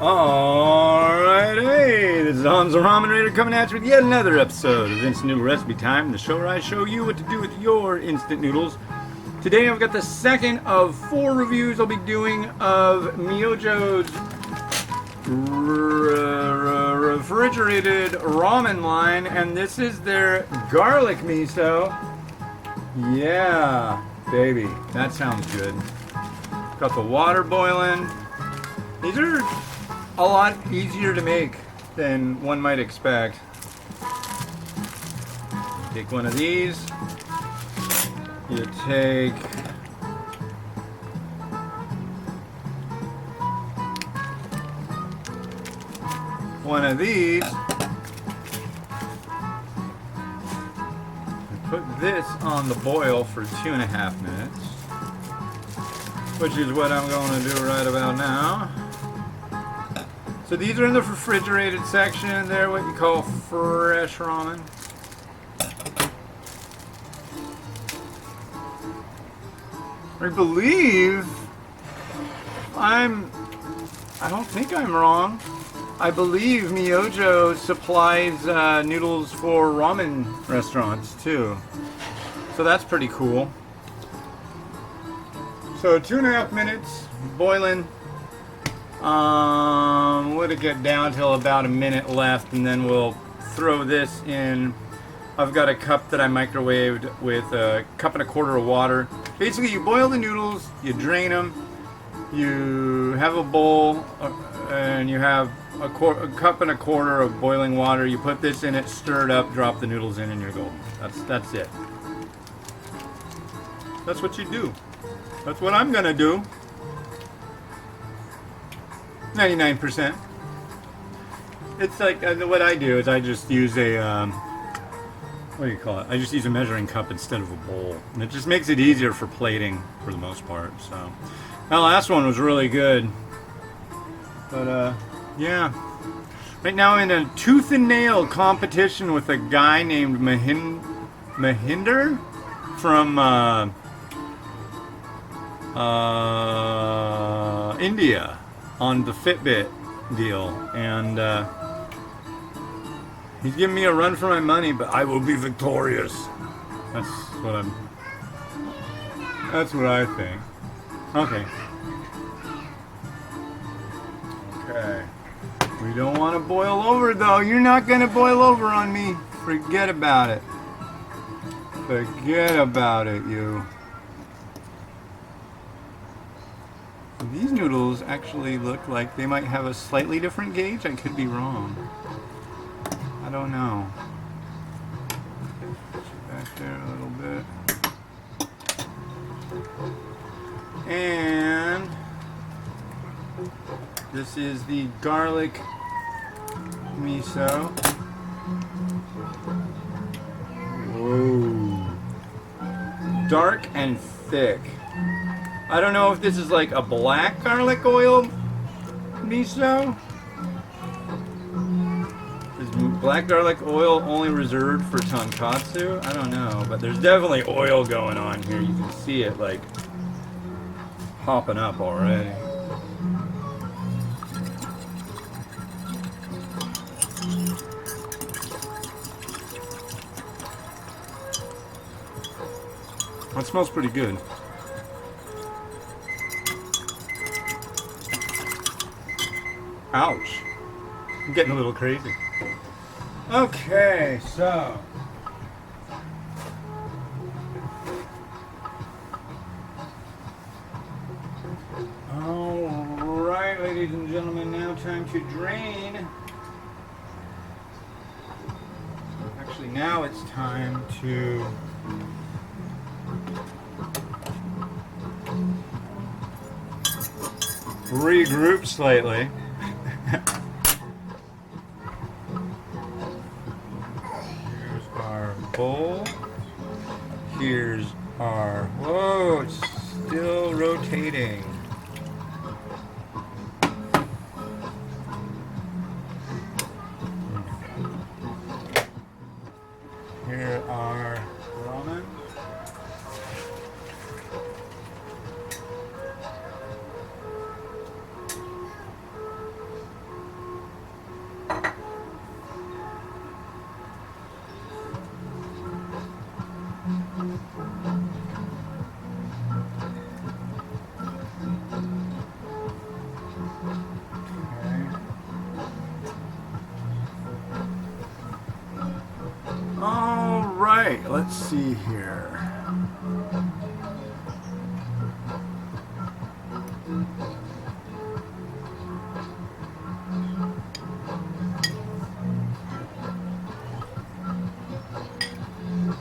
Alrighty, this is Hans the Ramen Raider coming at you with yet another episode of Instant Noodle Recipe Time, the show where I show you what to do with your instant noodles. Today I've got the second of 4 reviews I'll be doing of Myojo's refrigerated ramen line, and this is their garlic miso. Yeah, baby, that sounds good. Got the water boiling. These are a lot easier to make than one might expect. Take one of these. You take one of these. And put this on the boil for 2.5 minutes, which is what I'm going to do right about now. So these are in the refrigerated section. They're what you call fresh ramen. I believe I don't think I'm wrong. I believe Myojo supplies noodles for ramen restaurants too. So that's pretty cool. So 2.5 minutes boiling. Let it get down till about a minute left, and then we'll throw this in. I've got a cup that I microwaved with a 1.25 cups of water. Basically, you boil the noodles, you drain them, you have a bowl, and you have a 1.25 cups of boiling water. You put this in it, stir it up, drop the noodles in, and you're golden. That's it. That's what you do. That's what I'm gonna do. 99%. It's like what I do is I just use a what do you call it? I just use a measuring cup instead of a bowl, and it just makes it easier for plating for the most part. So that last one was really good, but yeah. Right now I'm in a tooth and nail competition with a guy named Mahinder from India on the Fitbit deal, and he's giving me a run for my money, but I will be victorious. That's what I think. Okay. We don't want to boil over though. You're not gonna boil over on me. Forget about it. Forget about it, you. These noodles actually look like they might have a slightly different gauge. I could be wrong. I don't know. Push it back there a little bit. And this is the garlic miso. Whoa. Dark and thick. I don't know if this is like a black garlic oil miso. Is black garlic oil only reserved for tonkatsu? I don't know, but there's definitely oil going on here. You can see it like hopping up already. That smells pretty good. Ouch. I'm getting a little crazy. Okay, so. Alright, ladies and gentlemen, now time to drain. Actually, now it's time to regroup slightly. Here's our bowl. Here's our, whoa, it's still rotating. Here are ramen. right, let's see here.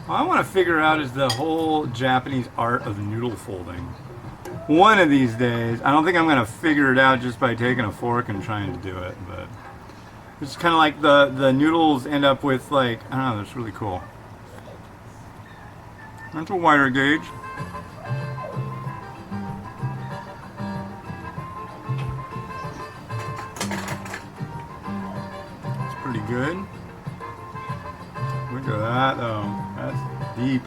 All I want to figure out is the whole Japanese art of noodle folding. One of these days, I don't think I'm going to figure it out just by taking a fork and trying to do it, but it's kind of like the noodles end up with, like, I don't know, that's really cool. That's a wider gauge. It's pretty good. Look at that though, that's deep.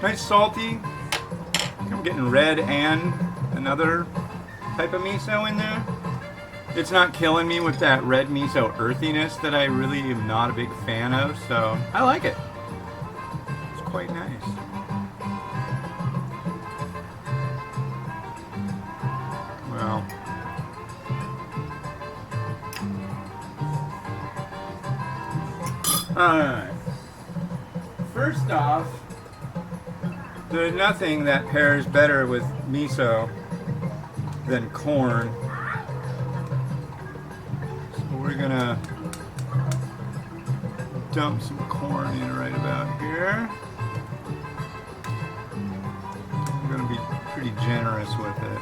Nice salty. I'm getting red and another type of miso in there. It's not killing me with that red miso earthiness that I really am not a big fan of, so I like it. It's quite nice. Well, alright. First off, there's nothing that pairs better with miso than corn. So we're gonna dump some corn in right about here. I'm gonna be pretty generous with it.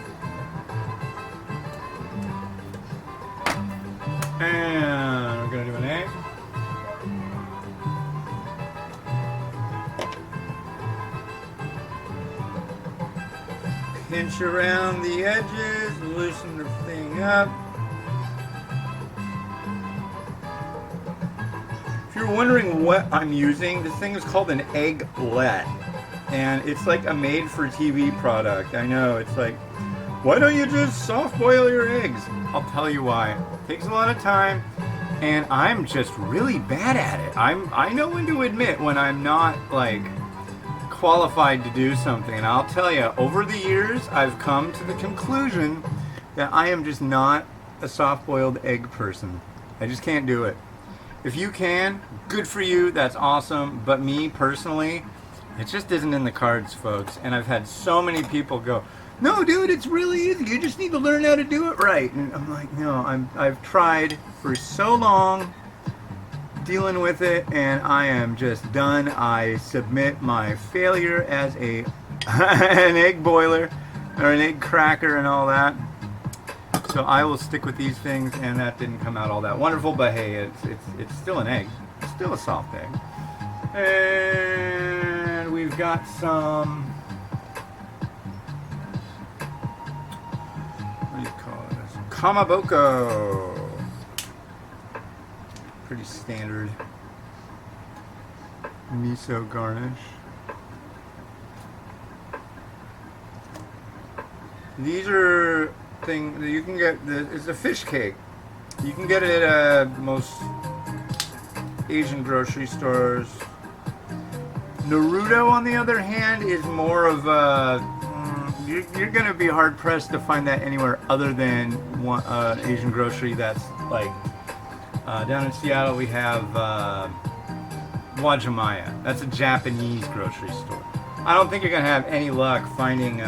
And we're gonna do an egg. Pinch around the edges, loosen the thing up. If you're wondering what I'm using, this thing is called an egglet. And it's like a made-for-TV product. I know, it's like, why don't you just soft boil your eggs? I'll tell you why. It takes a lot of time, and I'm just really bad at it. I know when to admit when I'm not, like, qualified to do something, and I'll tell you, over the years I've come to the conclusion that I am just not a soft-boiled egg person. I just can't do it. If you can, good for you, that's awesome, but me personally, it just isn't in the cards, folks. And I've had so many people go, no dude, it's really easy, you just need to learn how to do it right. And I'm like, no, I've tried for so long dealing with it, and I am just done. I submit my failure as an egg boiler or an egg cracker and all that. So I will stick with these things, and that didn't come out all that wonderful, but hey, it's still an egg. It's still a soft egg. And we've got some, what do you call this? Kamaboko. Pretty standard miso garnish. These are things that you can get. It's a fish cake. You can get it at most Asian grocery stores. Naruto, on the other hand, is more of a. You're going to be hard pressed to find that anywhere other than one Asian grocery that's like. Down in Seattle we have Wajimaya. That's a Japanese grocery store. I don't think you're going to have any luck finding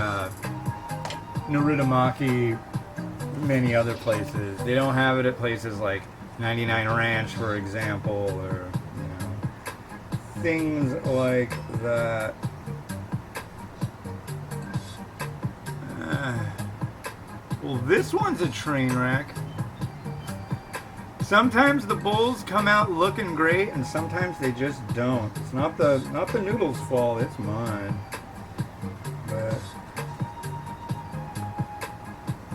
Narutomaki many other places. They don't have it at places like 99 Ranch, for example, or things like that. Well, this one's a train wreck. Sometimes the bowls come out looking great, and sometimes they just don't. It's not the noodles' fault. It's mine. But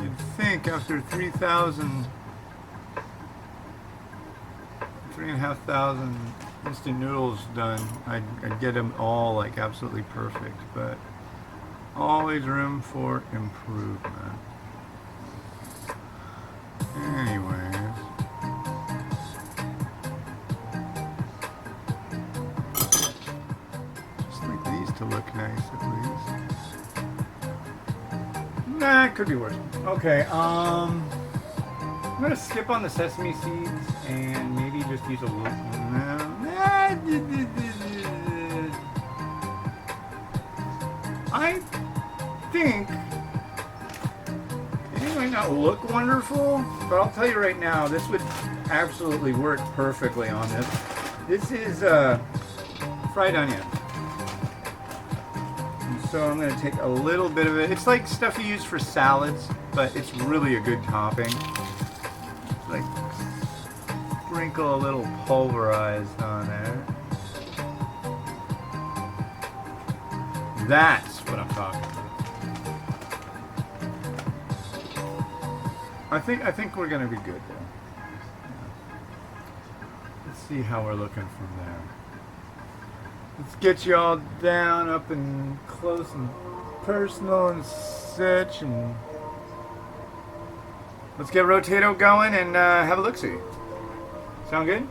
you'd think after 3,500 instant noodles done, I'd get them all like absolutely perfect. But always room for improvement. Anyways. To look nice at least. Nah, it could be worse. Okay, I'm gonna skip on the sesame seeds and maybe just use a little. I think it might not look wonderful, but I'll tell you right now, this would absolutely work perfectly on this. This is fried onion. And so I'm going to take a little bit of it. It's like stuff you use for salads, but it's really a good topping. Like sprinkle a little pulverized on there. That's what I'm talking about. I think we're gonna be good there. Let's see how we're looking from there. Let's get you all down, up and close and personal and such, and let's get Rotato going and have a look-see. Sound good?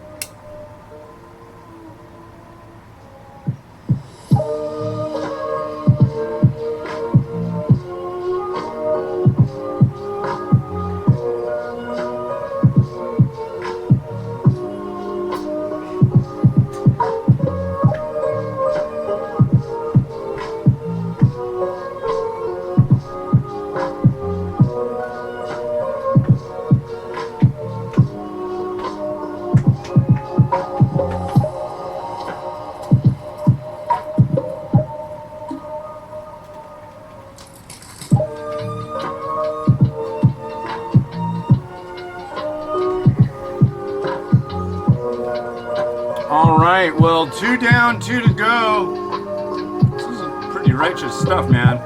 Alright, well, 2 down, 2 to go. This is pretty righteous stuff, man.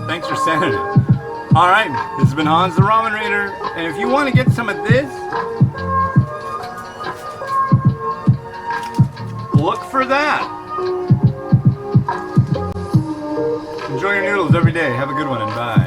Thanks for sending it. Alright, this has been Hans the Ramen Raider, and if you want to get some of this, look for that. Enjoy your noodles every day. Have a good one, and bye.